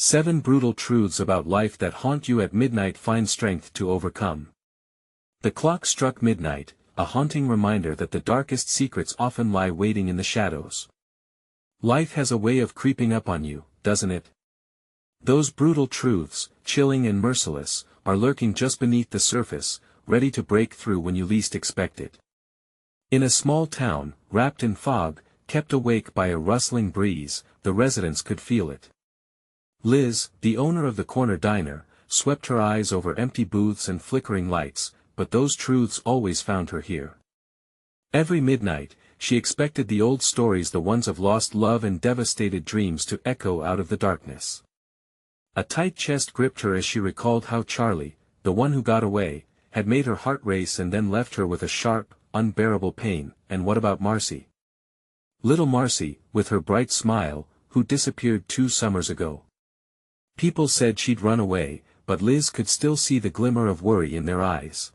7 brutal truths about life that haunt you at midnight. Find strength to overcome. The clock struck midnight, a haunting reminder that the darkest secrets often lie waiting in the shadows. Life has a way of creeping up on you, doesn't it? Those brutal truths, chilling and merciless, are lurking just beneath the surface, ready to break through when you least expect it. In a small town, wrapped in fog, kept awake by a rustling breeze, the residents could feel it. Liz, the owner of the corner diner, swept her eyes over empty booths and flickering lights, but those truths always found her here. Every midnight, she expected the old stories, the ones of lost love and devastated dreams, to echo out of the darkness. A tight chest gripped her as she recalled how Charlie, the one who got away, had made her heart race and then left her with a sharp, unbearable pain. And what about Marcy? Little Marcy, with her bright smile, who disappeared 2 summers ago. People said she'd run away, but Liz could still see the glimmer of worry in their eyes.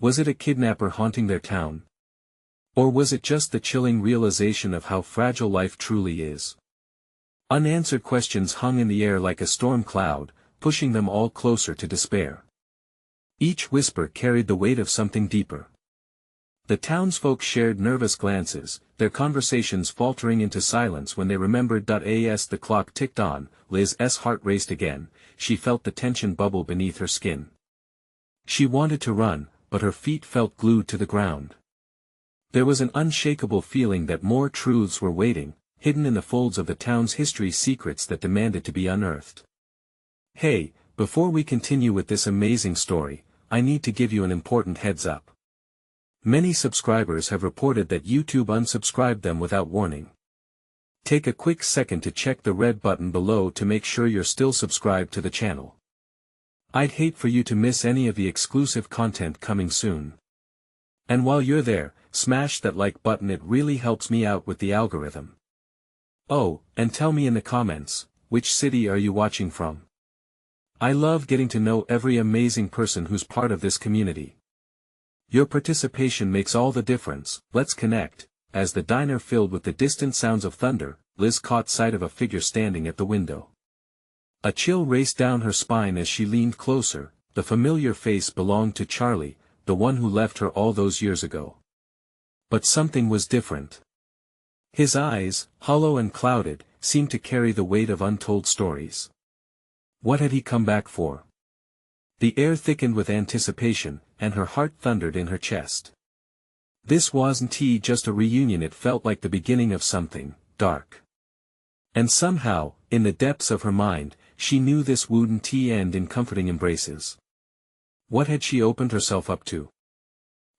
Was it a kidnapper haunting their town? Or was it just the chilling realization of how fragile life truly is? Unanswered questions hung in the air like a storm cloud, pushing them all closer to despair. Each whisper carried the weight of something deeper. The townsfolk shared nervous glances, their conversations faltering into silence when they remembered. As the clock ticked on, Liz's heart raced again. She felt the tension bubble beneath her skin. She wanted to run, but her feet felt glued to the ground. There was an unshakable feeling that more truths were waiting, hidden in the folds of the town's history, secrets that demanded to be unearthed. Hey, before we continue with this amazing story, I need to give you an important heads up. Many subscribers have reported that YouTube unsubscribed them without warning. Take a quick second to check the red button below to make sure you're still subscribed to the channel. I'd hate for you to miss any of the exclusive content coming soon. And while you're there, smash that like button, it really helps me out with the algorithm. Oh, and tell me in the comments, which city are you watching from? I love getting to know every amazing person who's part of this community. Your participation makes all the difference. Let's connect. As the diner filled with the distant sounds of thunder, Liz caught sight of a figure standing at the window. A chill raced down her spine as she leaned closer. The familiar face belonged to Charlie, the one who left her all those years ago. But something was different. His eyes, hollow and clouded, seemed to carry the weight of untold stories. What had he come back for? The air thickened with anticipation, and her heart thundered in her chest. This wasn't just a reunion, it felt like the beginning of something dark. And somehow, in the depths of her mind, she knew this wouldn't end in comforting embraces. What had she opened herself up to?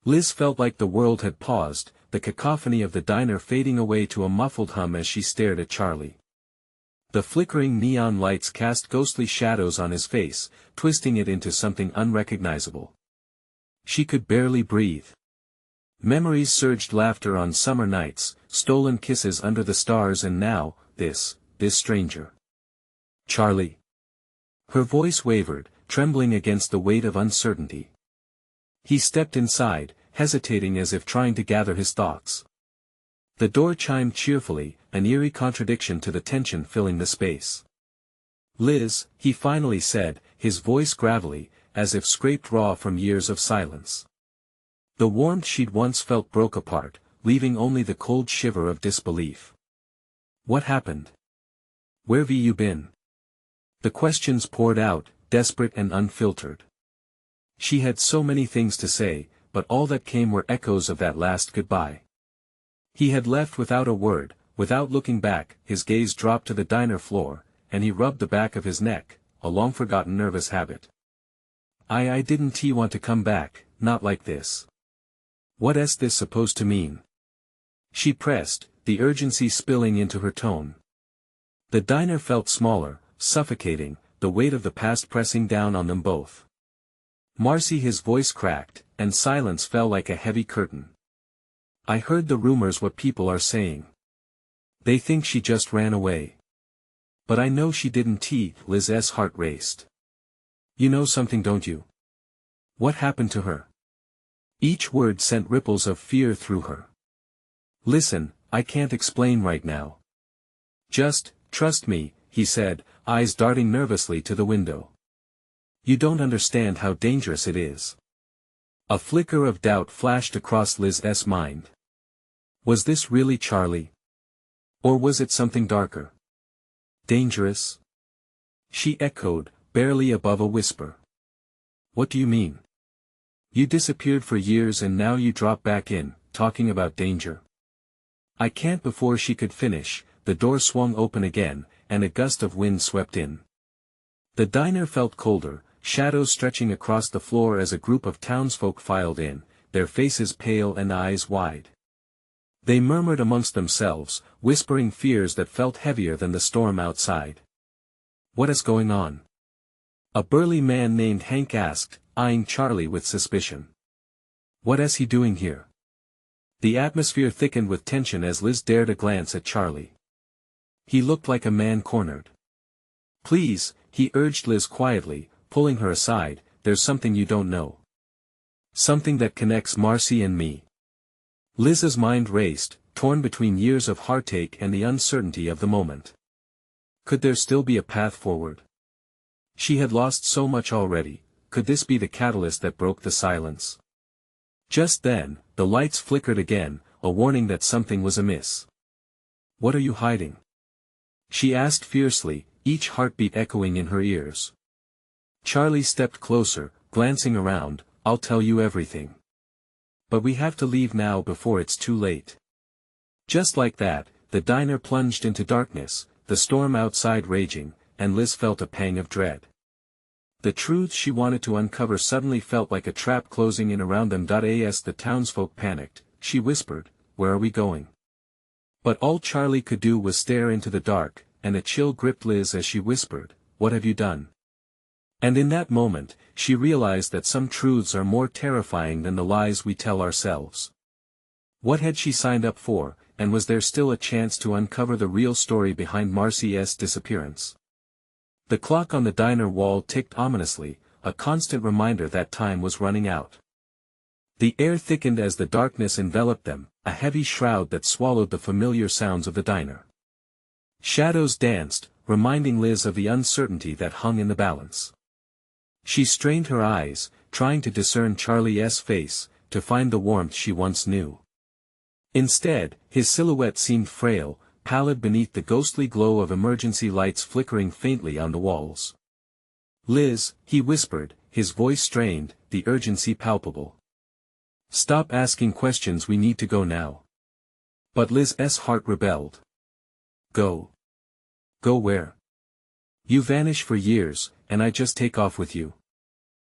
Liz felt like the world had paused, the cacophony of the diner fading away to a muffled hum as she stared at Charlie. The flickering neon lights cast ghostly shadows on his face, twisting it into something unrecognizable. She could barely breathe. Memories surged, laughter on summer nights, stolen kisses under the stars, and now, this stranger. Charlie. Her voice wavered, trembling against the weight of uncertainty. He stepped inside, hesitating as if trying to gather his thoughts. The door chimed cheerfully, an eerie contradiction to the tension filling the space. Liz, he finally said, his voice gravelly, as if scraped raw from years of silence. The warmth she'd once felt broke apart, leaving only the cold shiver of disbelief. What happened? Where've you been? The questions poured out, desperate and unfiltered. She had so many things to say, but all that came were echoes of that last goodbye. He had left without a word, without looking back. His gaze dropped to the diner floor, and he rubbed the back of his neck, a long-forgotten nervous habit. I didn't want to come back, not like this. What's this supposed to mean? She pressed, the urgency spilling into her tone. The diner felt smaller, suffocating, the weight of the past pressing down on them both. Marcy, his voice cracked, and silence fell like a heavy curtain. I heard the rumors, what people are saying. They think she just ran away. But I know she didn't. Liz's heart raced. You know something, don't you? What happened to her? Each word sent ripples of fear through her. Listen, I can't explain right now. Just, trust me, he said, eyes darting nervously to the window. You don't understand how dangerous it is. A flicker of doubt flashed across Liz's mind. Was this really Charlie? Or was it something darker? Dangerous? She echoed, barely above a whisper. What do you mean? You disappeared for years and now you drop back in, talking about danger. I can't. Before she could finish, the door swung open again, and a gust of wind swept in. The diner felt colder, shadows stretching across the floor as a group of townsfolk filed in, their faces pale and eyes wide. They murmured amongst themselves, whispering fears that felt heavier than the storm outside. What is going on? A burly man named Hank asked, eyeing Charlie with suspicion. What is he doing here? The atmosphere thickened with tension as Liz dared a glance at Charlie. He looked like a man cornered. Please, he urged Liz quietly, pulling her aside, there's something you don't know. Something that connects Marcy and me. Liz's mind raced, torn between years of heartache and the uncertainty of the moment. Could there still be a path forward? She had lost so much already. Could this be the catalyst that broke the silence? Just then, the lights flickered again, a warning that something was amiss. What are you hiding? She asked fiercely, each heartbeat echoing in her ears. Charlie stepped closer, glancing around. I'll tell you everything. But we have to leave now before it's too late. Just like that, the diner plunged into darkness, the storm outside raging, and Liz felt a pang of dread. The truth she wanted to uncover suddenly felt like a trap closing in around them. As the townsfolk panicked, she whispered, "Where are we going?" But all Charlie could do was stare into the dark, and a chill gripped Liz as she whispered, "What have you done?" And in that moment, she realized that some truths are more terrifying than the lies we tell ourselves. What had she signed up for, and was there still a chance to uncover the real story behind Marcy's disappearance? The clock on the diner wall ticked ominously, a constant reminder that time was running out. The air thickened as the darkness enveloped them, a heavy shroud that swallowed the familiar sounds of the diner. Shadows danced, reminding Liz of the uncertainty that hung in the balance. She strained her eyes, trying to discern Charlie's face, to find the warmth she once knew. Instead, his silhouette seemed frail, pallid beneath the ghostly glow of emergency lights flickering faintly on the walls. "Liz," he whispered, his voice strained, the urgency palpable. "Stop asking questions, we need to go now." But Liz's heart rebelled. Go? Go where? You vanish for years, and I just take off with you.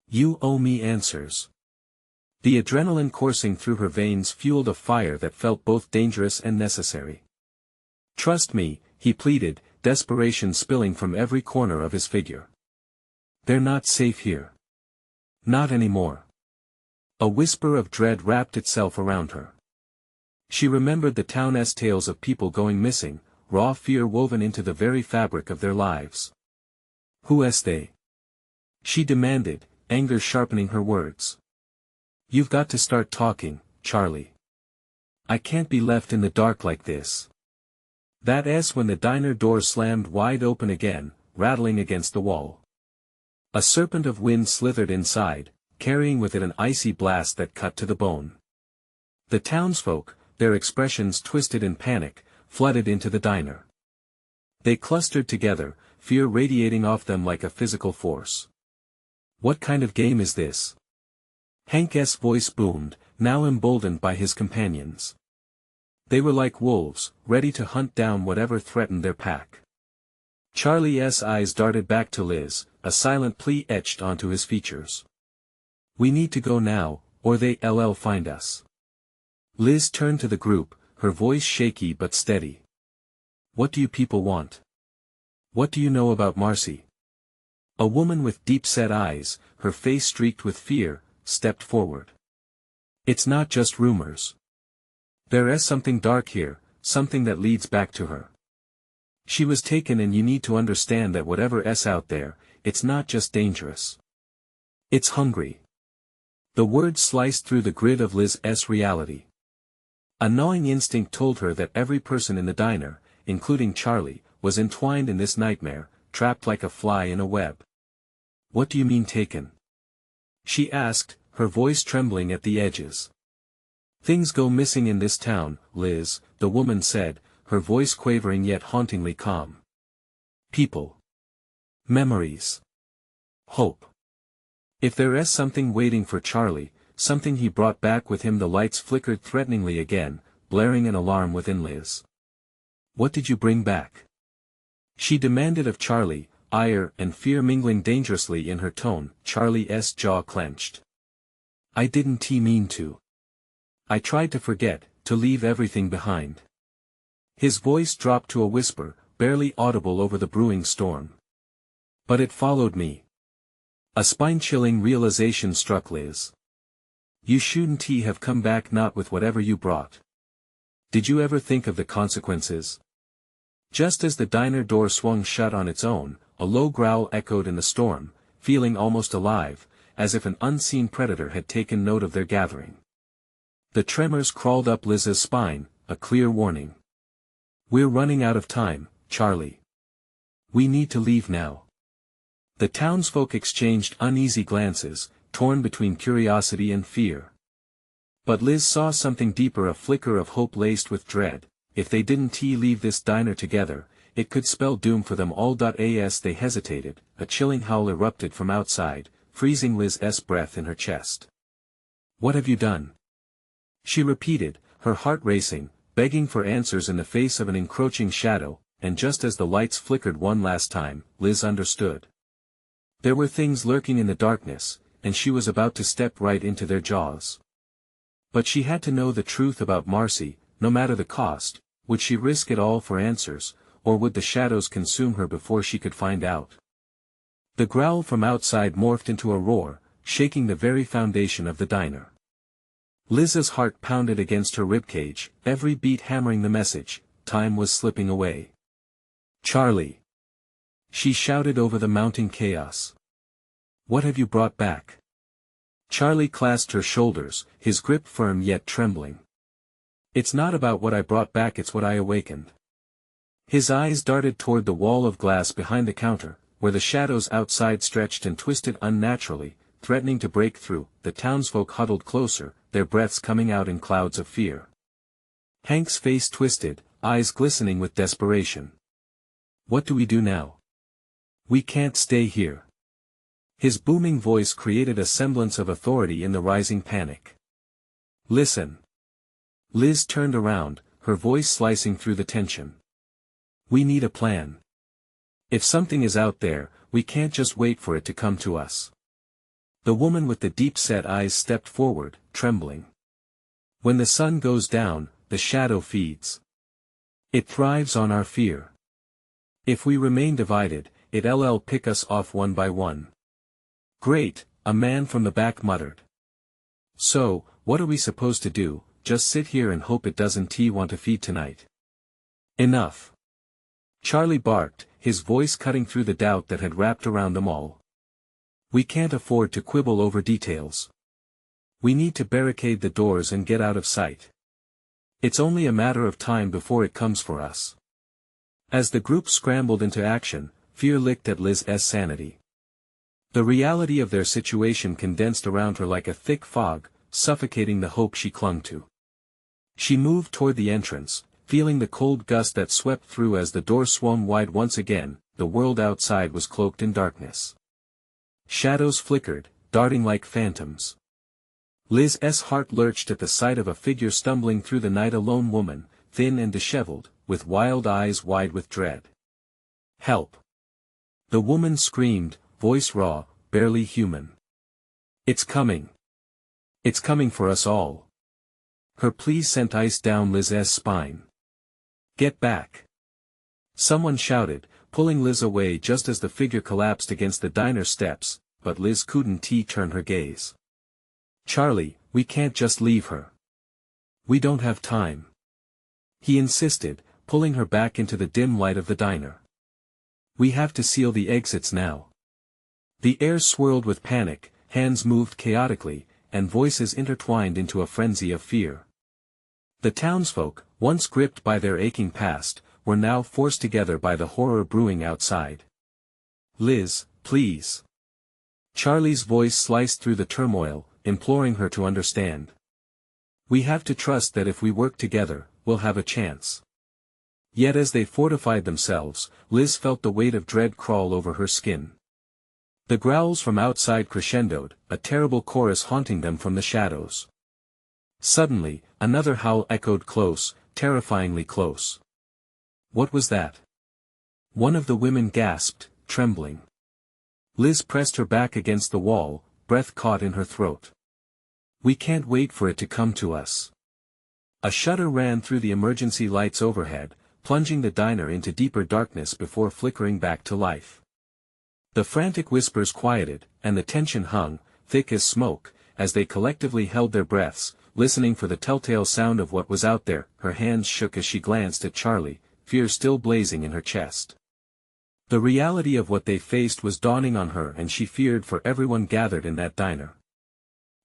You owe me answers. The adrenaline coursing through her veins fueled a fire that felt both dangerous and necessary. "Trust me," he pleaded, desperation spilling from every corner of his figure. "They're not safe here. Not anymore." A whisper of dread wrapped itself around her. She remembered the town's tales of people going missing, raw fear woven into the very fabric of their lives. "Who's they?" she demanded, anger sharpening her words. "You've got to start talking, Charlie. I can't be left in the dark like this." That's when the diner door slammed wide open again, rattling against the wall. A serpent of wind slithered inside, carrying with it an icy blast that cut to the bone. The townsfolk, their expressions twisted in panic, flooded into the diner. They clustered together, fear radiating off them like a physical force. "What kind of game is this?" Hank's voice boomed, now emboldened by his companions. They were like wolves, ready to hunt down whatever threatened their pack. Charlie's eyes darted back to Liz, a silent plea etched onto his features. "We need to go now, or they'll find us." Liz turned to the group, her voice shaky but steady. "What do you people want? What do you know about Marcy?" A woman with deep-set eyes, her face streaked with fear, stepped forward. "It's not just rumors. There is something dark here, something that leads back to her. She was taken, and you need to understand that whatever's out there, it's not just dangerous. It's hungry." The words sliced through the grid of Liz's reality. A gnawing instinct told her that every person in the diner, including Charlie, was entwined in this nightmare, trapped like a fly in a web. What do you mean taken? She asked, her voice trembling at the edges. Things go missing in this town, Liz, the woman said, her voice quavering yet hauntingly calm. People. Memories. Hope. If there is something waiting for Charlie, something he brought back with him. The lights flickered threateningly again, blaring an alarm within Liz. What did you bring back? She demanded of Charlie, ire and fear mingling dangerously in her tone. Charlie's jaw clenched. I didn't mean to. I tried to forget, to leave everything behind. His voice dropped to a whisper, barely audible over the brewing storm. But it followed me. A spine-chilling realization struck Liz. You shouldn't have come back not with whatever you brought. Did you ever think of the consequences? Just as the diner door swung shut on its own, a low growl echoed in the storm, feeling almost alive, as if an unseen predator had taken note of their gathering. The tremors crawled up Liz's spine, a clear warning. We're running out of time, Charlie. We need to leave now. The townsfolk exchanged uneasy glances, torn between curiosity and fear. But Liz saw something deeper, a flicker of hope laced with dread. If they didn't leave this diner together, it could spell doom for them all. As they hesitated, a chilling howl erupted from outside, freezing Liz's breath in her chest. What have you done? She repeated, her heart racing, begging for answers in the face of an encroaching shadow, and just as the lights flickered one last time, Liz understood. There were things lurking in the darkness, and she was about to step right into their jaws. But she had to know the truth about Marcy, no matter the cost. Would she risk it all for answers, or would the shadows consume her before she could find out? The growl from outside morphed into a roar, shaking the very foundation of the diner. Liz's heart pounded against her ribcage, every beat hammering the message. Time was slipping away. Charlie! She shouted over the mounting chaos. What have you brought back? Charlie clasped her shoulders, his grip firm yet trembling. It's not about what I brought back, it's what I awakened. His eyes darted toward the wall of glass behind the counter, where the shadows outside stretched and twisted unnaturally, threatening to break through. The townsfolk huddled closer, their breaths coming out in clouds of fear. Hank's face twisted, eyes glistening with desperation. What do we do now? We can't stay here. His booming voice created a semblance of authority in the rising panic. Listen. Liz turned around, her voice slicing through the tension. We need a plan. If something is out there, we can't just wait for it to come to us. The woman with the deep-set eyes stepped forward, trembling. When the sun goes down, the shadow feeds. It thrives on our fear. If we remain divided, it'll pick us off one by one. Great, a man from the back muttered. So, what are we supposed to do, just sit here and hope it doesn't want to feed tonight? Enough. Charlie barked, his voice cutting through the doubt that had wrapped around them all. We can't afford to quibble over details. We need to barricade the doors and get out of sight. It's only a matter of time before it comes for us. As the group scrambled into action, fear licked at Liz's sanity. The reality of their situation condensed around her like a thick fog, suffocating the hope she clung to. She moved toward the entrance, feeling the cold gust that swept through as the door swung wide once again. The world outside was cloaked in darkness. Shadows flickered, darting like phantoms. Liz's heart lurched at the sight of a figure stumbling through the night, a lone woman, thin and disheveled, with wild eyes wide with dread. Help! The woman screamed, voice raw, barely human. It's coming. It's coming for us all. Her plea sent ice down Liz's spine. Get back! Someone shouted, pulling Liz away just as the figure collapsed against the diner steps, but Liz couldn't turn her gaze. Charlie, we can't just leave her. We don't have time. He insisted, pulling her back into the dim light of the diner. We have to seal the exits now. The air swirled with panic, hands moved chaotically, and voices intertwined into a frenzy of fear. The townsfolk, once gripped by their aching past, were now forced together by the horror brewing outside. Liz, please. Charlie's voice sliced through the turmoil, imploring her to understand. We have to trust that if we work together, we'll have a chance. Yet as they fortified themselves, Liz felt the weight of dread crawl over her skin. The growls from outside crescendoed, a terrible chorus haunting them from the shadows. Suddenly, another howl echoed close, terrifyingly close. What was that? One of the women gasped, trembling. Liz pressed her back against the wall, breath caught in her throat. We can't wait for it to come to us. A shudder ran through the emergency lights overhead, plunging the diner into deeper darkness before flickering back to life. The frantic whispers quieted, and the tension hung, thick as smoke, as they collectively held their breaths, listening for the telltale sound of what was out there. Her hands shook as she glanced at Charlie, fear still blazing in her chest. The reality of what they faced was dawning on her, and she feared for everyone gathered in that diner.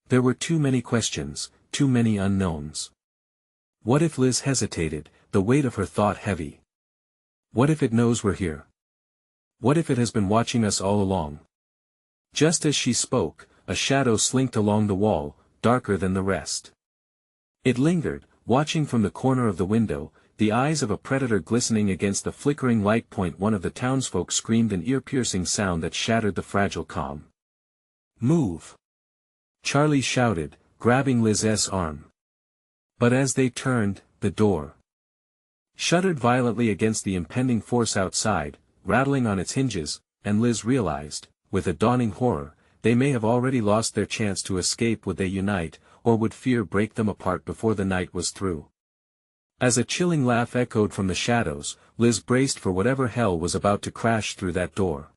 There were too many questions, too many unknowns. What if Liz hesitated, the weight of her thought heavy? What if it knows we're here? What if it has been watching us all along? Just as she spoke, a shadow slinked along the wall, darker than the rest. It lingered, watching from the corner of the window, the eyes of a predator glistening against the flickering light point. One of the townsfolk screamed an ear-piercing sound that shattered the fragile calm. Move! Charlie shouted, grabbing Liz's arm. But as they turned, the door shuddered violently against the impending force outside, rattling on its hinges, and Liz realized, with a dawning horror, they may have already lost their chance to escape. Would they unite, or would fear break them apart before the night was through? As a chilling laugh echoed from the shadows, Liz braced for whatever hell was about to crash through that door.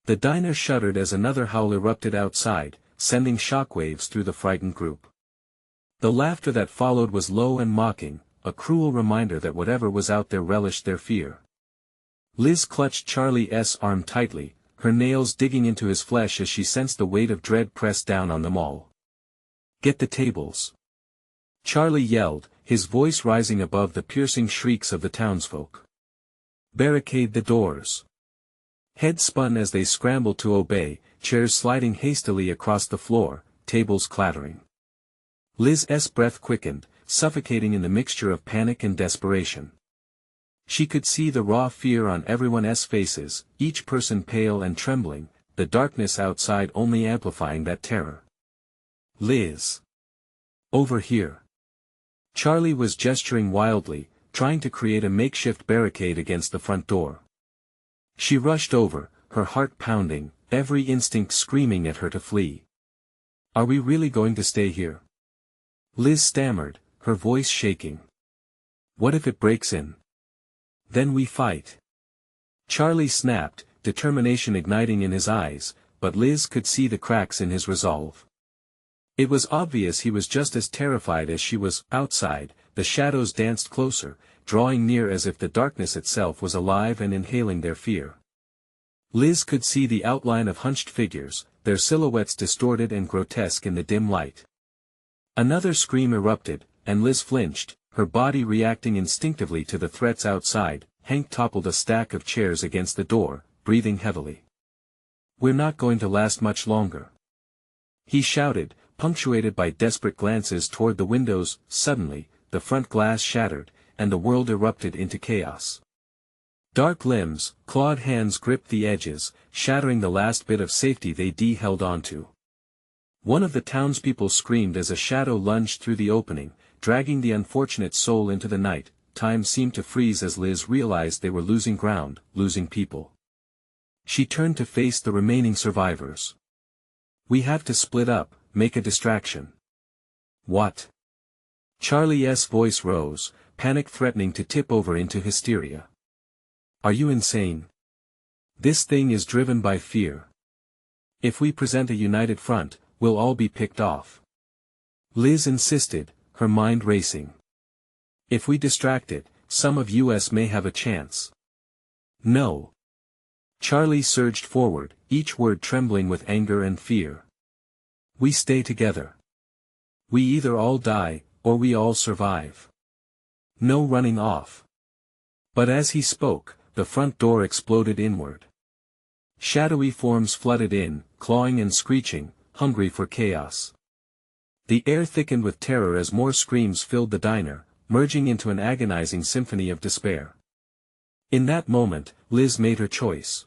The diner shuddered as another howl erupted outside, sending shockwaves through the frightened group. The laughter that followed was low and mocking, a cruel reminder that whatever was out there relished their fear. Liz clutched Charlie's arm tightly, her nails digging into his flesh as she sensed the weight of dread press down on them all. Get the tables! Charlie yelled, his voice rising above the piercing shrieks of the townsfolk. Barricade the doors! Heads spun as they scrambled to obey, chairs sliding hastily across the floor, tables clattering. Liz's breath quickened, suffocating in the mixture of panic and desperation. She could see the raw fear on everyone's faces, each person pale and trembling, the darkness outside only amplifying that terror. Liz! Over here! Charlie was gesturing wildly, trying to create a makeshift barricade against the front door. She rushed over, her heart pounding, every instinct screaming at her to flee. Are we really going to stay here? Liz stammered, her voice shaking. What if it breaks in? Then we fight. Charlie snapped, determination igniting in his eyes, but Liz could see the cracks in his resolve. It was obvious he was just as terrified as she was. Outside, the shadows danced closer, drawing near as if the darkness itself was alive and inhaling their fear. Liz could see the outline of hunched figures, their silhouettes distorted and grotesque in the dim light. Another scream erupted, and Liz flinched, her body reacting instinctively to the threats outside. Hank toppled a stack of chairs against the door, breathing heavily. We're not going to last much longer, he shouted, punctuated by desperate glances toward the windows. Suddenly, the front glass shattered, and the world erupted into chaos. Dark limbs, clawed hands gripped the edges, shattering the last bit of safety they held onto. One of the townspeople screamed as a shadow lunged through the opening, dragging the unfortunate soul into the night. Time seemed to freeze as Liz realized they were losing ground, losing people. She turned to face the remaining survivors. We have to split up, make a distraction. What? Charlie's voice rose, panic threatening to tip over into hysteria. Are you insane? This thing is driven by fear. If we present a united front, we'll all be picked off. Liz insisted, her mind racing. If we distract it, some of us may have a chance. No. Charlie surged forward, each word trembling with anger and fear. We stay together. We either all die, or we all survive. No running off. But as he spoke, the front door exploded inward. Shadowy forms flooded in, clawing and screeching, hungry for chaos. The air thickened with terror as more screams filled the diner, merging into an agonizing symphony of despair. In that moment, Liz made her choice.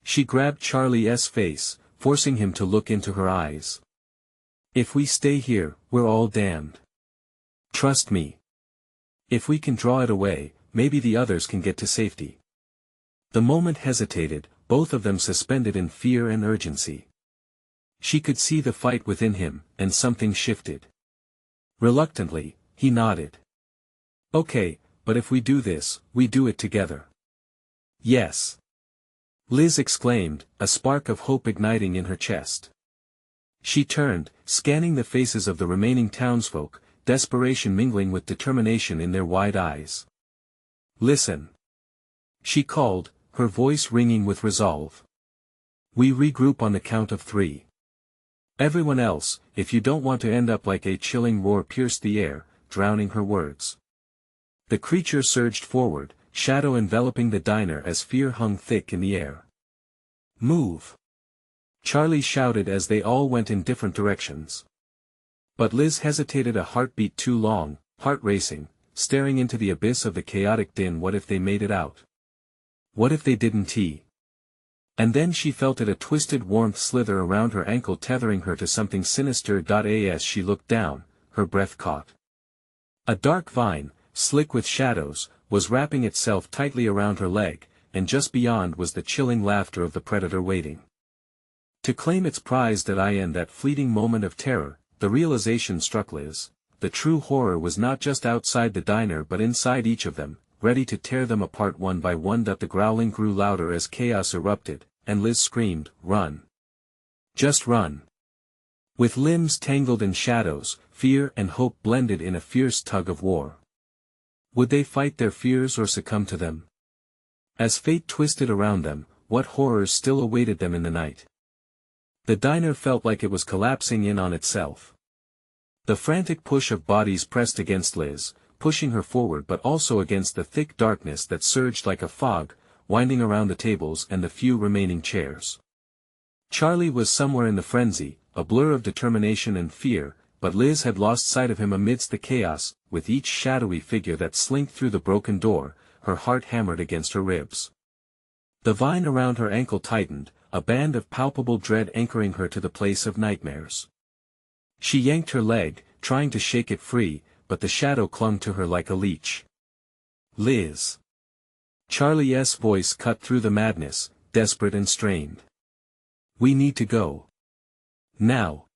She grabbed Charlie's face, forcing him to look into her eyes. "If we stay here, we're all damned. Trust me. If we can draw it away, maybe the others can get to safety." The moment hesitated, both of them suspended in fear and urgency. She could see the fight within him, and something shifted. Reluctantly, he nodded. "Okay, but if we do this, we do it together." "Yes," Liz exclaimed, a spark of hope igniting in her chest. She turned, scanning the faces of the remaining townsfolk, desperation mingling with determination in their wide eyes. "Listen," she called, her voice ringing with resolve. "We regroup on the count of 3. Everyone else, if you don't want to end up like a chilling roar pierced the air, drowning her words." The creature surged forward, shadow enveloping the diner as fear hung thick in the air. "Move!" Charlie shouted as they all went in different directions. But Liz hesitated a heartbeat too long, heart racing, staring into the abyss of the chaotic din. What if they made it out? What if they didn't? And then she felt a twisted warmth slither around her ankle, tethering her to something sinister. As she looked down, her breath caught. A dark vine, slick with shadows, was wrapping itself tightly around her leg, and just beyond was the chilling laughter of the predator waiting to claim its prize. In that fleeting moment of terror, the realization struck Liz. The true horror was not just outside the diner but inside each of them, ready to tear them apart one by one. The growling grew louder as chaos erupted, and Liz screamed, "Run! Just run!" With limbs tangled in shadows, fear and hope blended in a fierce tug of war. Would they fight their fears or succumb to them? As fate twisted around them, what horrors still awaited them in the night? The diner felt like it was collapsing in on itself. The frantic push of bodies pressed against Liz, pushing her forward but also against the thick darkness that surged like a fog, winding around the tables and the few remaining chairs. Charlie was somewhere in the frenzy, a blur of determination and fear, but Liz had lost sight of him amidst the chaos. With each shadowy figure that slinked through the broken door, her heart hammered against her ribs. The vine around her ankle tightened, a band of palpable dread anchoring her to the place of nightmares. She yanked her leg, trying to shake it free, but the shadow clung to her like a leech. "Liz!" Charlie's voice cut through the madness, desperate and strained. "We need to go. Now."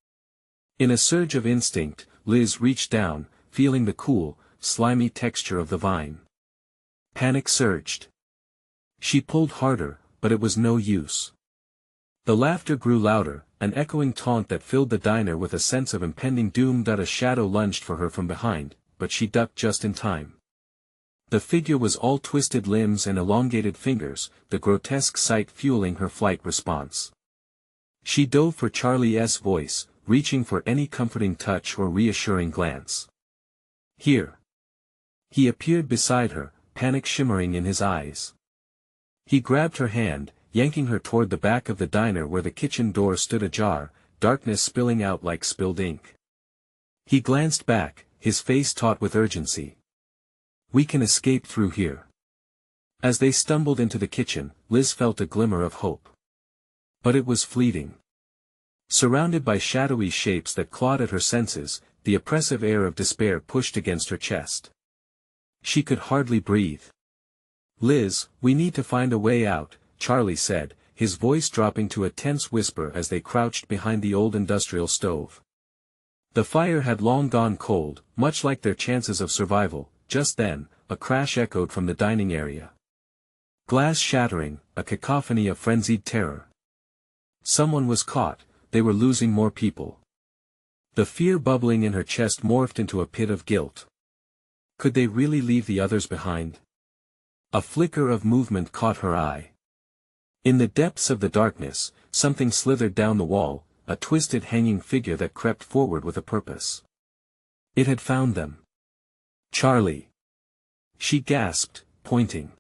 In a surge of instinct, Liz reached down, feeling the cool, slimy texture of the vine. Panic surged. She pulled harder, but it was no use. The laughter grew louder, an echoing taunt that filled the diner with a sense of impending doom. A shadow lunged for her from behind, but she ducked just in time. The figure was all twisted limbs and elongated fingers, the grotesque sight fueling her flight response. She dove for Charlie's voice, reaching for any comforting touch or reassuring glance. "Here." He appeared beside her, panic shimmering in his eyes. He grabbed her hand, yanking her toward the back of the diner where the kitchen door stood ajar, darkness spilling out like spilled ink. He glanced back, his face taut with urgency. "We can escape through here." As they stumbled into the kitchen, Liz felt a glimmer of hope. But it was fleeting. Surrounded by shadowy shapes that clawed at her senses, the oppressive air of despair pushed against her chest. She could hardly breathe. "Liz, we need to find a way out," Charlie said, his voice dropping to a tense whisper as they crouched behind the old industrial stove. The fire had long gone cold, much like their chances of survival. Just then, a crash echoed from the dining area. Glass shattering, a cacophony of frenzied terror. Someone was caught, they were losing more people. The fear bubbling in her chest morphed into a pit of guilt. Could they really leave the others behind? A flicker of movement caught her eye. In the depths of the darkness, something slithered down the wall, a twisted hanging figure that crept forward with a purpose. It had found them. "Charlie!" she gasped, pointing.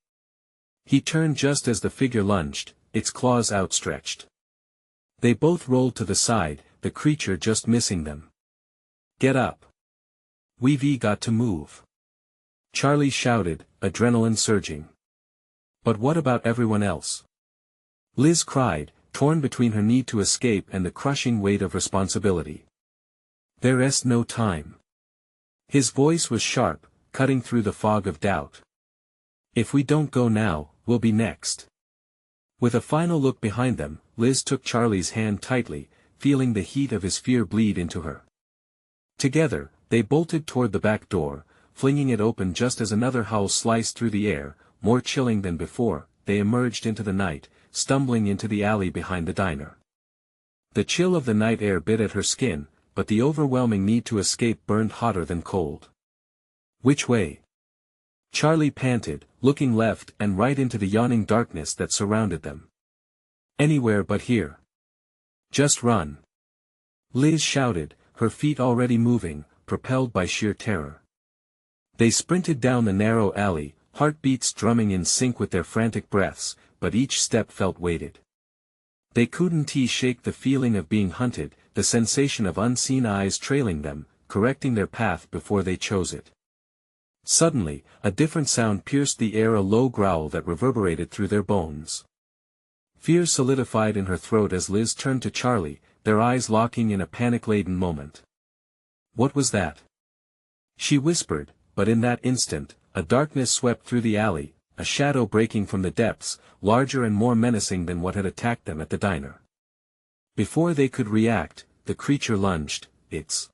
He turned just as the figure lunged, its claws outstretched. They both rolled to the side, the creature just missing them. "Get up. We've got to move," Charlie shouted, adrenaline surging. "But what about everyone else?" Liz cried, torn between her need to escape and the crushing weight of responsibility. "There's no time." His voice was sharp, cutting through the fog of doubt. "If we don't go now, we'll be next." With a final look behind them, Liz took Charlie's hand tightly, feeling the heat of his fear bleed into her. Together, they bolted toward the back door, flinging it open just as another howl sliced through the air, more chilling than before. They emerged into the night, stumbling into the alley behind the diner. The chill of the night air bit at her skin, but the overwhelming need to escape burned hotter than cold. "Which way?" Charlie panted, looking left and right into the yawning darkness that surrounded them. "Anywhere but here. Just run," Liz shouted, her feet already moving, propelled by sheer terror. They sprinted down the narrow alley, heartbeats drumming in sync with their frantic breaths, but each step felt weighted. They couldn't shake the feeling of being hunted, the sensation of unseen eyes trailing them, correcting their path before they chose it. Suddenly, a different sound pierced the air, a low growl that reverberated through their bones. Fear solidified in her throat as Liz turned to Charlie, their eyes locking in a panic-laden moment. "What was that?" she whispered, but in that instant, a darkness swept through the alley, a shadow breaking from the depths, larger and more menacing than what had attacked them at the diner. Before they could react, the creature lunged, its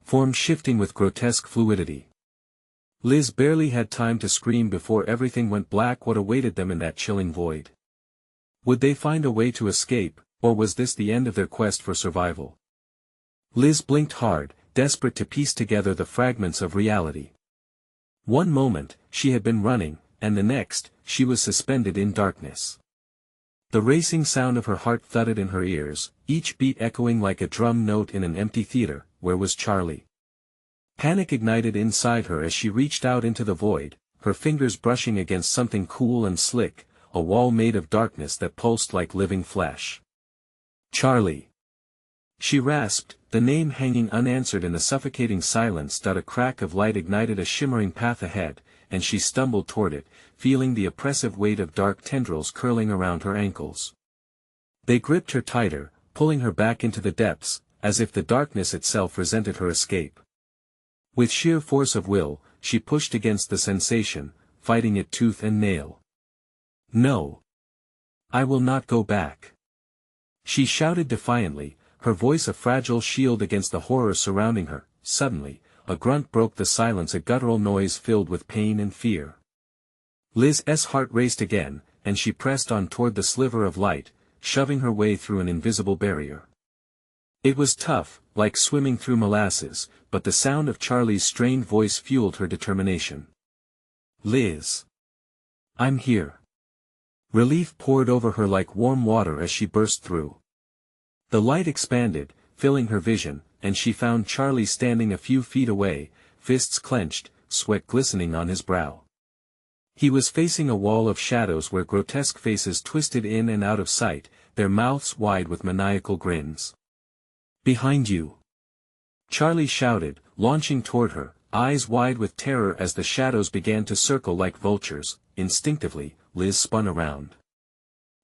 form shifting with grotesque fluidity. Liz barely had time to scream before everything went black. What awaited them in that chilling void? Would they find a way to escape, or was this the end of their quest for survival? Liz blinked hard, desperate to piece together the fragments of reality. One moment, she had been running, and the next, she was suspended in darkness. The racing sound of her heart thudded in her ears, each beat echoing like a drum note in an empty theater. Where was Charlie? Panic ignited inside her as she reached out into the void, her fingers brushing against something cool and slick, a wall made of darkness that pulsed like living flesh. "Charlie!" she rasped, the name hanging unanswered in the suffocating silence. A crack of light ignited a shimmering path ahead, and she stumbled toward it, feeling the oppressive weight of dark tendrils curling around her ankles. They gripped her tighter, pulling her back into the depths, as if the darkness itself resented her escape. With sheer force of will, she pushed against the sensation, fighting it tooth and nail. "No! I will not go back!" she shouted defiantly, her voice a fragile shield against the horror surrounding her. Suddenly, a grunt broke the silence, a guttural noise filled with pain and fear. Liz's heart raced again, and she pressed on toward the sliver of light, shoving her way through an invisible barrier. It was tough, like swimming through molasses, but the sound of Charlie's strained voice fueled her determination. "Liz! I'm here!" Relief poured over her like warm water as she burst through. The light expanded, filling her vision, and she found Charlie standing a few feet away, fists clenched, sweat glistening on his brow. He was facing a wall of shadows where grotesque faces twisted in and out of sight, their mouths wide with maniacal grins. "Behind you!" Charlie shouted, launching toward her, eyes wide with terror as the shadows began to circle like vultures. Instinctively, Liz spun around.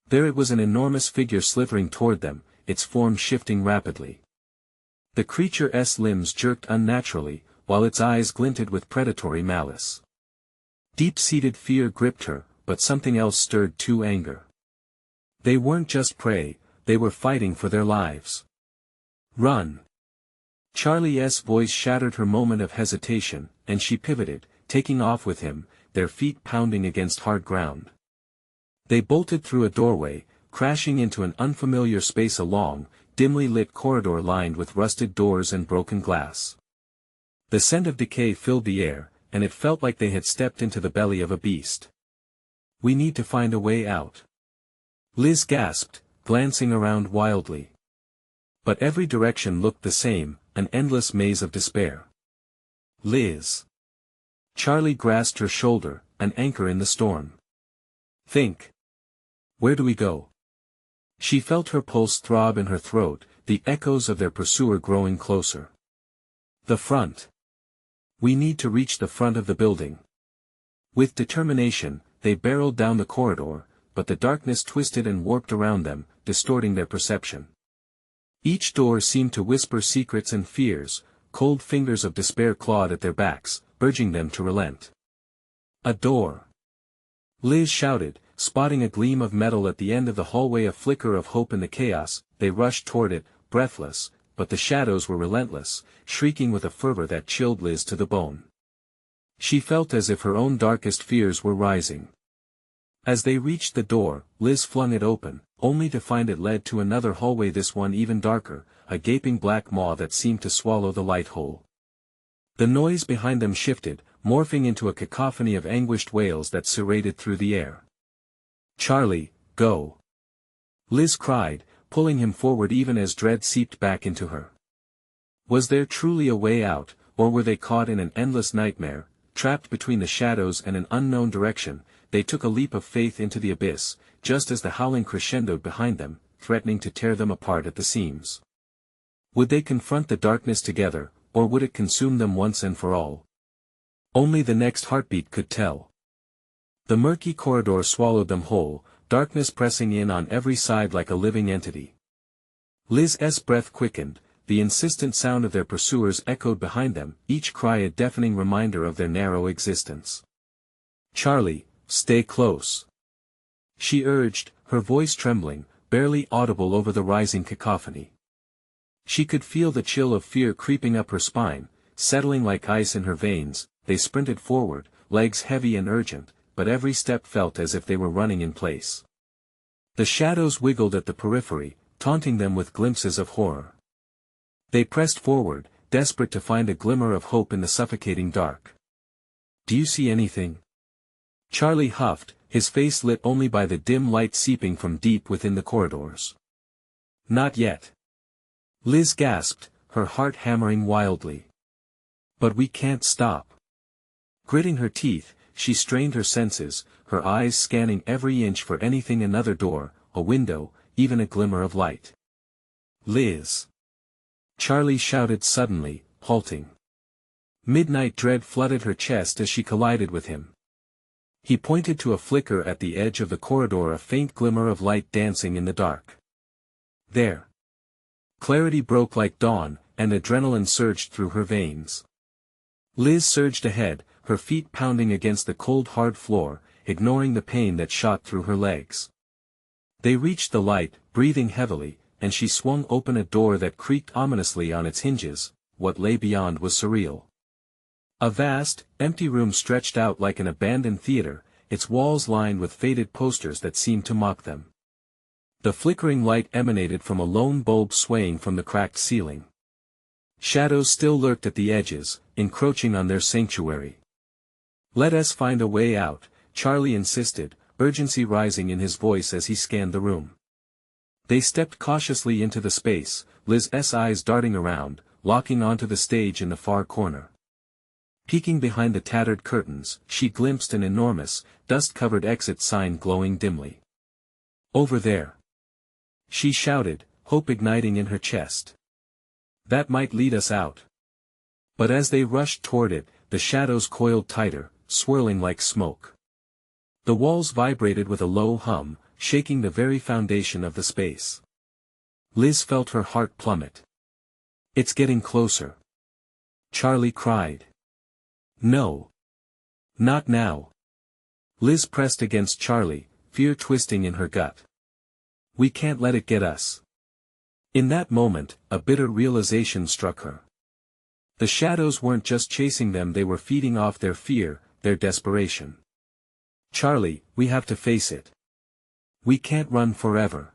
There it was, an enormous figure slithering toward them, its form shifting rapidly. The creature's limbs jerked unnaturally, while its eyes glinted with predatory malice. Deep-seated fear gripped her, but something else stirred too: anger. They weren't just prey, they were fighting for their lives. "Run!" Charlie's voice shattered her moment of hesitation, and she pivoted, taking off with him, their feet pounding against hard ground. They bolted through a doorway, crashing into an unfamiliar space, a long, dimly lit corridor lined with rusted doors and broken glass. The scent of decay filled the air, and it felt like they had stepped into the belly of a beast. "We need to find a way out," Liz gasped, glancing around wildly. But every direction looked the same, an endless maze of despair. "Liz!" Charlie grasped her shoulder, an anchor in the storm. "Think. Where do we go? She felt her pulse throb in her throat, the echoes of their pursuer growing closer. The front. We need to reach the front of the building. With determination, they barreled down the corridor, but the darkness twisted and warped around them, distorting their perception. Each door seemed to whisper secrets and fears, cold fingers of despair clawed at their backs, urging them to relent. A door. Liz shouted, spotting a gleam of metal at the end of the hallway, a flicker of hope in the chaos. They rushed toward it, breathless, but the shadows were relentless, shrieking with a fervor that chilled Liz to the bone. She felt as if her own darkest fears were rising. As they reached the door, Liz flung it open, only to find it led to another hallway, this one even darker, a gaping black maw that seemed to swallow the light whole. The noise behind them shifted, morphing into a cacophony of anguished wails that serrated through the air. "Charlie, go!" Liz cried, pulling him forward even as dread seeped back into her. Was there truly a way out, or were they caught in an endless nightmare, trapped between the shadows and an unknown direction? They took a leap of faith into the abyss, just as the howling crescendoed behind them, threatening to tear them apart at the seams. Would they confront the darkness together, or would it consume them once and for all? Only the next heartbeat could tell. The murky corridor swallowed them whole, darkness pressing in on every side like a living entity. Liz's breath quickened, the insistent sound of their pursuers echoed behind them, each cry a deafening reminder of their narrow existence. "Charlie, stay close," she urged, her voice trembling, barely audible over the rising cacophony. She could feel the chill of fear creeping up her spine, settling like ice in her veins. They sprinted forward, legs heavy and urgent, but every step felt as if they were running in place. The shadows wiggled at the periphery, taunting them with glimpses of horror. They pressed forward, desperate to find a glimmer of hope in the suffocating dark. "Do you see anything?" Charlie huffed, his face lit only by the dim light seeping from deep within the corridors. "Not yet." Liz gasped, her heart hammering wildly. "But we can't stop." Gritting her teeth, she strained her senses, her eyes scanning every inch for anything, another door, a window, even a glimmer of light. "Liz!" Charlie shouted suddenly, halting. Midnight dread flooded her chest as she collided with him. He pointed to a flicker at the edge of the corridor, a faint glimmer of light dancing in the dark. There. Clarity broke like dawn, and adrenaline surged through her veins. Liz surged ahead, her feet pounding against the cold hard floor, ignoring the pain that shot through her legs. They reached the light, breathing heavily, and she swung open a door that creaked ominously on its hinges. What lay beyond was surreal. A vast, empty room stretched out like an abandoned theater, its walls lined with faded posters that seemed to mock them. The flickering light emanated from a lone bulb swaying from the cracked ceiling. Shadows still lurked at the edges, encroaching on their sanctuary. "Let us find a way out," Charlie insisted, urgency rising in his voice as he scanned the room. They stepped cautiously into the space, Liz's eyes darting around, locking onto the stage in the far corner. Peeking behind the tattered curtains, she glimpsed an enormous, dust-covered exit sign glowing dimly. "Over there!" she shouted, hope igniting in her chest. "That might lead us out." But as they rushed toward it, the shadows coiled tighter, swirling like smoke. The walls vibrated with a low hum, shaking the very foundation of the space. Liz felt her heart plummet. "It's getting closer," Charlie cried. "No. Not now." Liz pressed against Charlie, fear twisting in her gut. "We can't let it get us." In that moment, a bitter realization struck her. The shadows weren't just chasing them, they were feeding off their fear, their desperation. "Charlie, we have to face it. We can't run forever."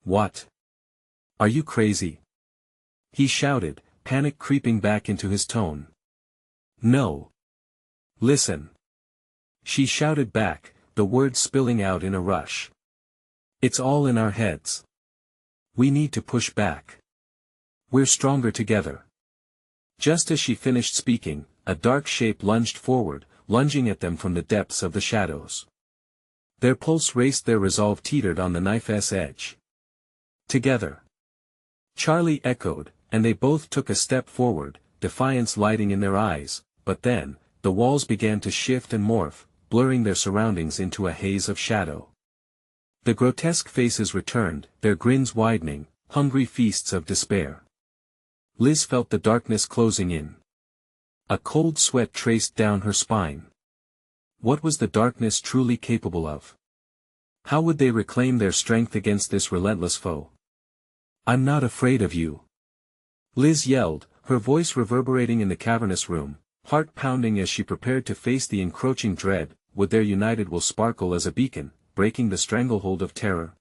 "What? Are you crazy?" he shouted, panic creeping back into his tone. "No. Listen." She shouted back, the words spilling out in a rush. "It's all in our heads. We need to push back. We're stronger together." Just as she finished speaking, a dark shape lunged forward, lunging at them from the depths of the shadows. Their pulse raced, their resolve teetered on the knife's edge. Together. Charlie echoed, and they both took a step forward, defiance lighting in their eyes, but then, the walls began to shift and morph, blurring their surroundings into a haze of shadow. The grotesque faces returned, their grins widening, hungry feasts of despair. Liz felt the darkness closing in. A cold sweat traced down her spine. What was the darkness truly capable of? How would they reclaim their strength against this relentless foe? "I'm not afraid of you," Liz yelled, her voice reverberating in the cavernous room, heart pounding as she prepared to face the encroaching dread. Would their united will sparkle as a beacon, breaking the stranglehold of terror?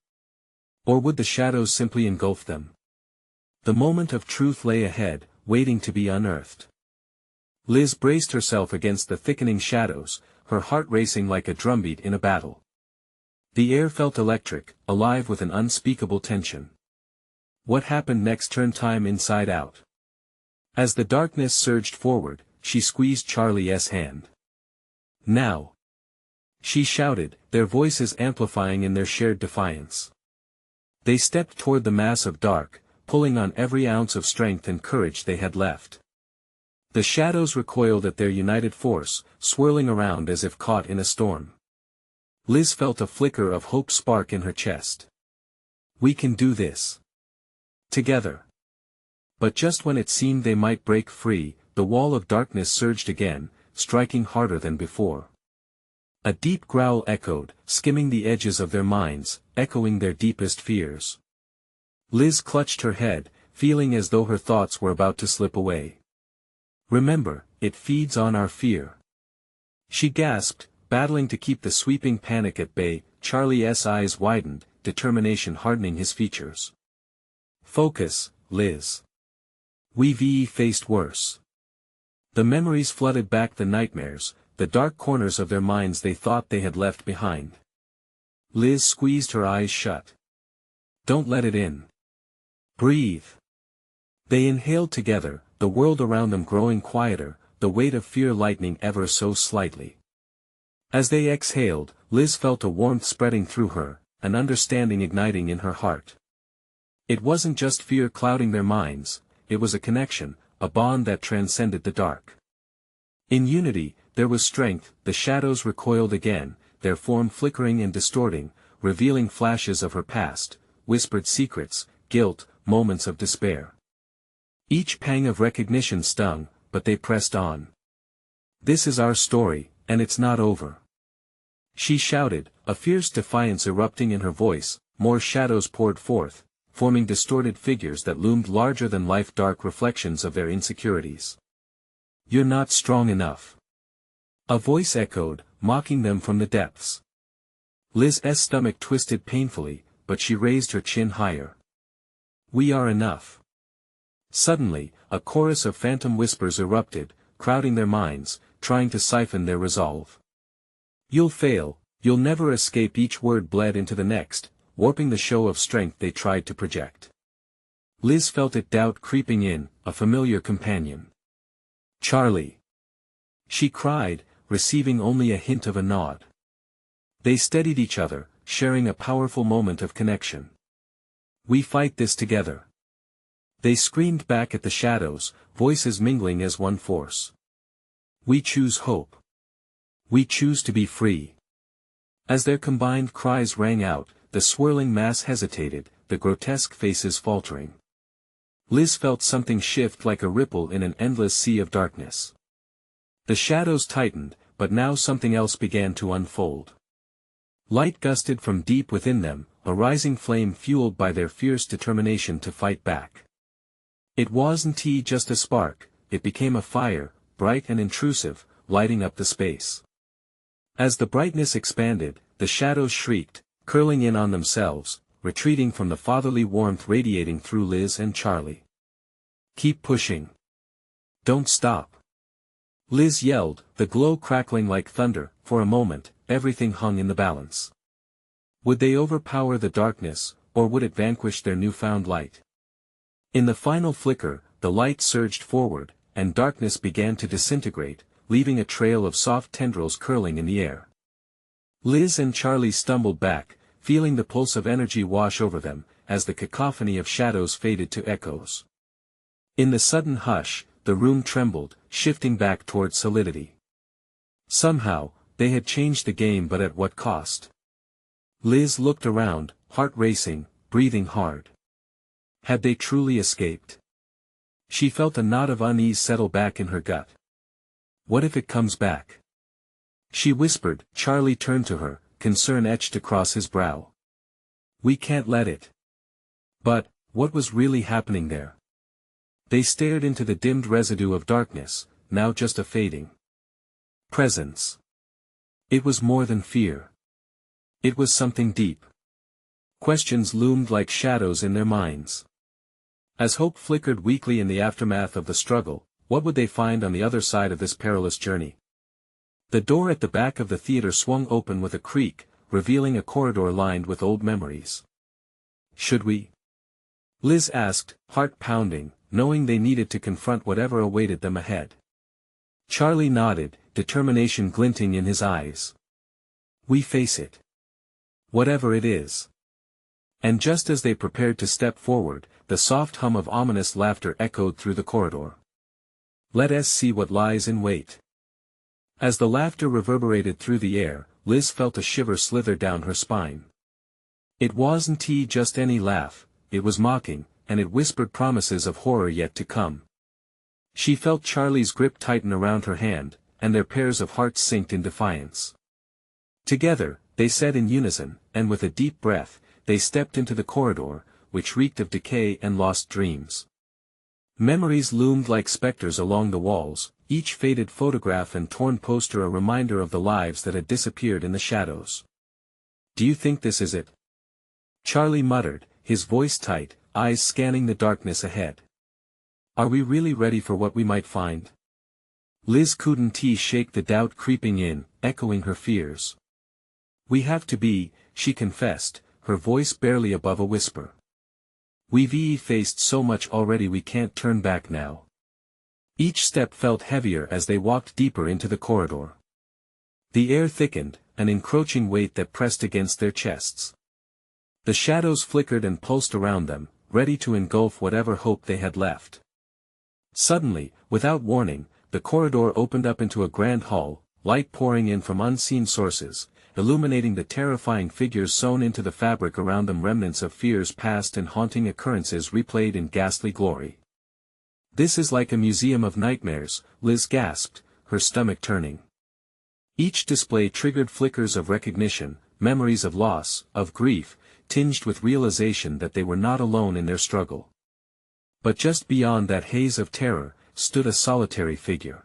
Or would the shadows simply engulf them? The moment of truth lay ahead, waiting to be unearthed. Liz braced herself against the thickening shadows, her heart racing like a drumbeat in a battle. The air felt electric, alive with an unspeakable tension. What happened next turned time inside out. As the darkness surged forward, she squeezed Charlie's hand. "Now!" she shouted, their voices amplifying in their shared defiance. They stepped toward the mass of dark, pulling on every ounce of strength and courage they had left. The shadows recoiled at their united force, swirling around as if caught in a storm. Liz felt a flicker of hope spark in her chest. "We can do this. Together." But just when it seemed they might break free, the wall of darkness surged again, striking harder than before. A deep growl echoed, skimming the edges of their minds, echoing their deepest fears. Liz clutched her head, feeling as though her thoughts were about to slip away. "Remember, it feeds on our fear," she gasped, battling to keep the sweeping panic at bay. Charlie's eyes widened, determination hardening his features. "Focus, Liz. We've faced worse." The memories flooded back, the nightmares, the dark corners of their minds they thought they had left behind. Liz squeezed her eyes shut. "Don't let it in. Breathe." They inhaled together, the world around them growing quieter, the weight of fear lightening ever so slightly. As they exhaled, Liz felt a warmth spreading through her, an understanding igniting in her heart. It wasn't just fear clouding their minds, it was a connection, a bond that transcended the dark. In unity, there was strength. The shadows recoiled again, their form flickering and distorting, revealing flashes of her past, whispered secrets, guilt, moments of despair. Each pang of recognition stung, but they pressed on. "This is our story, and it's not over," she shouted, a fierce defiance erupting in her voice. More shadows poured forth, forming distorted figures that loomed larger than life, dark reflections of their insecurities. "You're not strong enough," a voice echoed, mocking them from the depths. Liz's stomach twisted painfully, but she raised her chin higher. "We are enough." Suddenly, a chorus of phantom whispers erupted, crowding their minds, trying to siphon their resolve. "You'll fail, you'll never escape." Each word bled into the next, warping the show of strength they tried to project. Liz felt it, doubt creeping in, a familiar companion. "Charlie!" she cried, receiving only a hint of a nod. They steadied each other, sharing a powerful moment of connection. "We fight this together," they screamed back at the shadows, voices mingling as one force. "We choose hope. We choose to be free." As their combined cries rang out, the swirling mass hesitated, the grotesque faces faltering. Liz felt something shift like a ripple in an endless sea of darkness. The shadows tightened, but now something else began to unfold. Light gusted from deep within them, a rising flame fueled by their fierce determination to fight back. It wasn't just a spark, it became a fire, bright and intrusive, lighting up the space. As the brightness expanded, the shadows shrieked, curling in on themselves, retreating from the fatherly warmth radiating through Liz and Charlie. "Keep pushing. Don't stop," Liz yelled, the glow crackling like thunder. For a moment, everything hung in the balance. Would they overpower the darkness, or would it vanquish their newfound light? In the final flicker, the light surged forward, and darkness began to disintegrate, leaving a trail of soft tendrils curling in the air. Liz and Charlie stumbled back, feeling the pulse of energy wash over them, as the cacophony of shadows faded to echoes. In the sudden hush, the room trembled, shifting back toward solidity. Somehow, they had changed the game, but at what cost? Liz looked around, heart racing, breathing hard. Had they truly escaped? She felt a knot of unease settle back in her gut. What if it comes back? She whispered. Charlie turned to her, concern etched across his brow. We can't let it. But, what was really happening there? They stared into the dimmed residue of darkness, now just a fading presence. It was more than fear. It was something deep. Questions loomed like shadows in their minds. As hope flickered weakly in the aftermath of the struggle, what would they find on the other side of this perilous journey? The door at the back of the theater swung open with a creak, revealing a corridor lined with old memories. Should we? Liz asked, heart pounding, knowing they needed to confront whatever awaited them ahead. Charlie nodded, determination glinting in his eyes. We face it. Whatever it is. And just as they prepared to step forward, the soft hum of ominous laughter echoed through the corridor. Let us see what lies in wait. As the laughter reverberated through the air, Liz felt a shiver slither down her spine. It wasn't just any laugh, it was mocking, and it whispered promises of horror yet to come. She felt Charlie's grip tighten around her hand, and their pairs of hearts sink in defiance. Together, they said in unison, and with a deep breath, they stepped into the corridor, which reeked of decay and lost dreams. Memories loomed like specters along the walls, each faded photograph and torn poster a reminder of the lives that had disappeared in the shadows. Do you think this is it? Charlie muttered, his voice tight, eyes scanning the darkness ahead. Are we really ready for what we might find? Liz couldn't shake the doubt creeping in, echoing her fears. We have to be, she confessed, her voice barely above a whisper. We've faced so much already, we can't turn back now. Each step felt heavier as they walked deeper into the corridor. The air thickened, an encroaching weight that pressed against their chests. The shadows flickered and pulsed around them, ready to engulf whatever hope they had left. Suddenly, without warning, the corridor opened up into a grand hall, light pouring in from unseen sources, illuminating the terrifying figures sewn into the fabric around them, remnants of fears past and haunting occurrences replayed in ghastly glory. This is like a museum of nightmares, Liz gasped, her stomach turning. Each display triggered flickers of recognition, memories of loss, of grief, tinged with realization that they were not alone in their struggle. But just beyond that haze of terror, stood a solitary figure.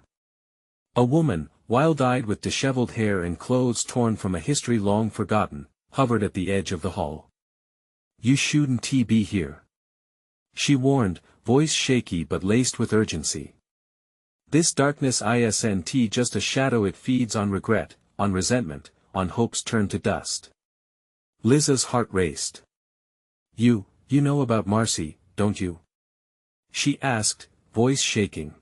A woman, wild-eyed with disheveled hair and clothes torn from a history long forgotten, hovered at the edge of the hall. You shouldn't be here. She warned, voice shaky but laced with urgency. This darkness isn't just a shadow, it feeds on regret, on resentment, on hopes turned to dust. Liz's heart raced. You know about Marcy, don't you? She asked, voice shaking.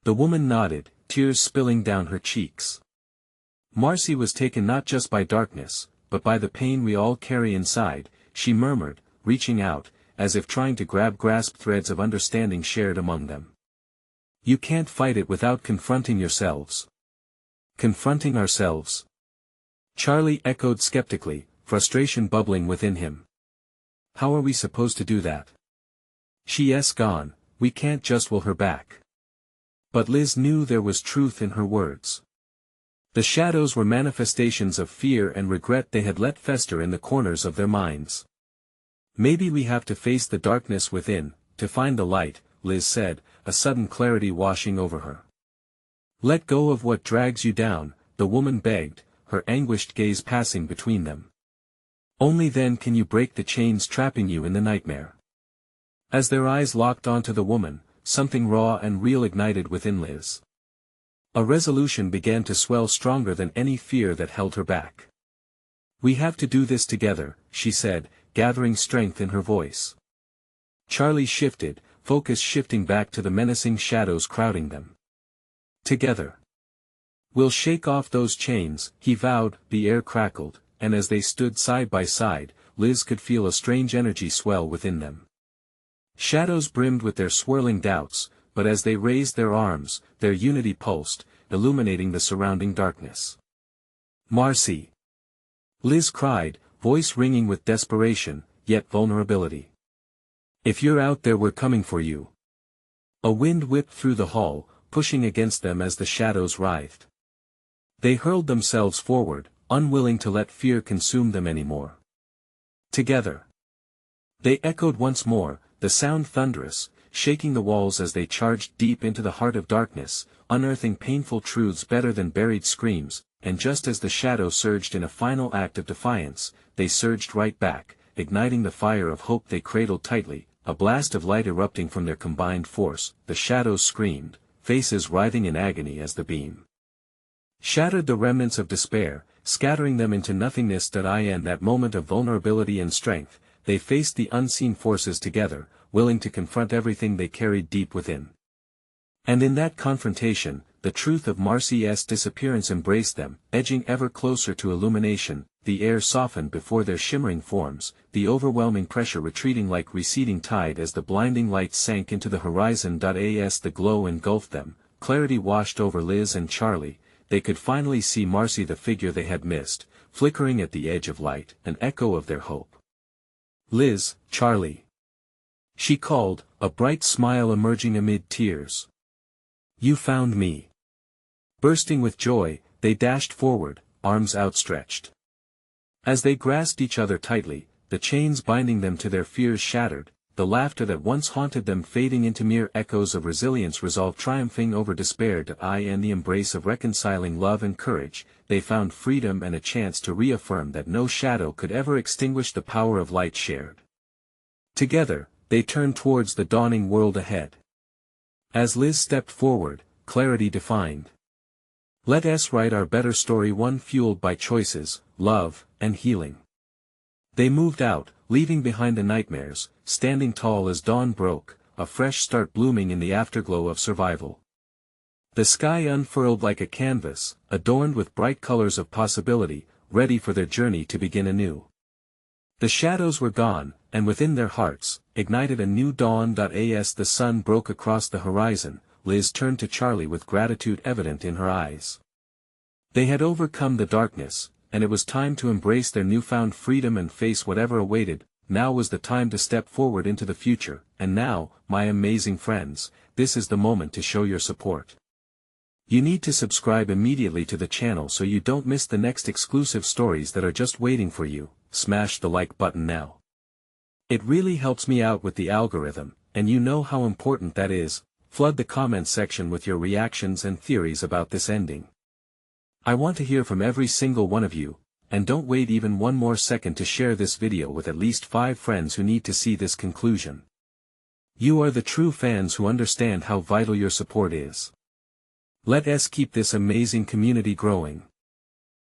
The woman nodded, tears spilling down her cheeks. Marcy was taken not just by darkness, but by the pain we all carry inside, she murmured, reaching out, as if trying to grasp threads of understanding shared among them. You can't fight it without confronting yourselves. Confronting ourselves? Charlie echoed skeptically, frustration bubbling within him. How are we supposed to do that? She's gone, we can't just will her back. But Liz knew there was truth in her words. The shadows were manifestations of fear and regret they had let fester in the corners of their minds. Maybe we have to face the darkness within, to find the light, Liz said, a sudden clarity washing over her. Let go of what drags you down, the woman begged, her anguished gaze passing between them. Only then can you break the chains trapping you in the nightmare. As their eyes locked onto the woman, something raw and real ignited within Liz. A resolution began to swell stronger than any fear that held her back. We have to do this together, she said, gathering strength in her voice. Charlie shifted, focus shifting back to the menacing shadows crowding them. Together. "We'll shake off those chains," he vowed. The air crackled, and as they stood side by side, Liz could feel a strange energy swell within them. Shadows brimmed with their swirling doubts, but as they raised their arms, their unity pulsed, illuminating the surrounding darkness. "Marcy!" Liz cried, voice ringing with desperation, yet vulnerability. "If you're out there, we're coming for you." A wind whipped through the hall, pushing against them as the shadows writhed. They hurled themselves forward, unwilling to let fear consume them anymore. Together. They echoed once more, the sound thunderous, shaking the walls as they charged deep into the heart of darkness, unearthing painful truths better than buried screams, and just as the shadow surged in a final act of defiance, they surged right back, igniting the fire of hope they cradled tightly, a blast of light erupting from their combined force. The shadows screamed, faces writhing in agony as the beam shattered the remnants of despair, scattering them into nothingness. In that moment of vulnerability and strength, they faced the unseen forces together, willing to confront everything they carried deep within. And in that confrontation, the truth of Marcy's disappearance embraced them, edging ever closer to illumination. The air softened before their shimmering forms, the overwhelming pressure retreating like receding tide as the blinding light sank into the horizon. As the glow engulfed them, clarity washed over Liz and Charlie. They could finally see Marcy, the figure they had missed, flickering at the edge of light, an echo of their hope. "Liz, Charlie," she called, a bright smile emerging amid tears. "You found me." Bursting with joy, they dashed forward, arms outstretched. As they grasped each other tightly, the chains binding them to their fears shattered, the laughter that once haunted them fading into mere echoes of resilience, resolve triumphing over despair. In the embrace of reconciling love and courage, they found freedom and a chance to reaffirm that no shadow could ever extinguish the power of light shared. Together, they turned towards the dawning world ahead. As Liz stepped forward, clarity defined. "Let us write our better story, one fueled by choices, love, and healing." They moved out, leaving behind the nightmares, standing tall as dawn broke, a fresh start blooming in the afterglow of survival. The sky unfurled like a canvas, adorned with bright colors of possibility, ready for their journey to begin anew. The shadows were gone, and within their hearts, ignited a new dawn. As the sun broke across the horizon, Liz turned to Charlie with gratitude evident in her eyes. They had overcome the darkness, and it was time to embrace their newfound freedom and face whatever awaited. Now was the time to step forward into the future, and now, my amazing friends, this is the moment to show your support. You need to subscribe immediately to the channel so you don't miss the next exclusive stories that are just waiting for you. Smash the like button now. It really helps me out with the algorithm, and you know how important that is. Flood the comment section with your reactions and theories about this ending. I want to hear from every single one of you, and don't wait even one more second to share this video with at least 5 friends who need to see this conclusion. You are the true fans who understand how vital your support is. Let us keep this amazing community growing.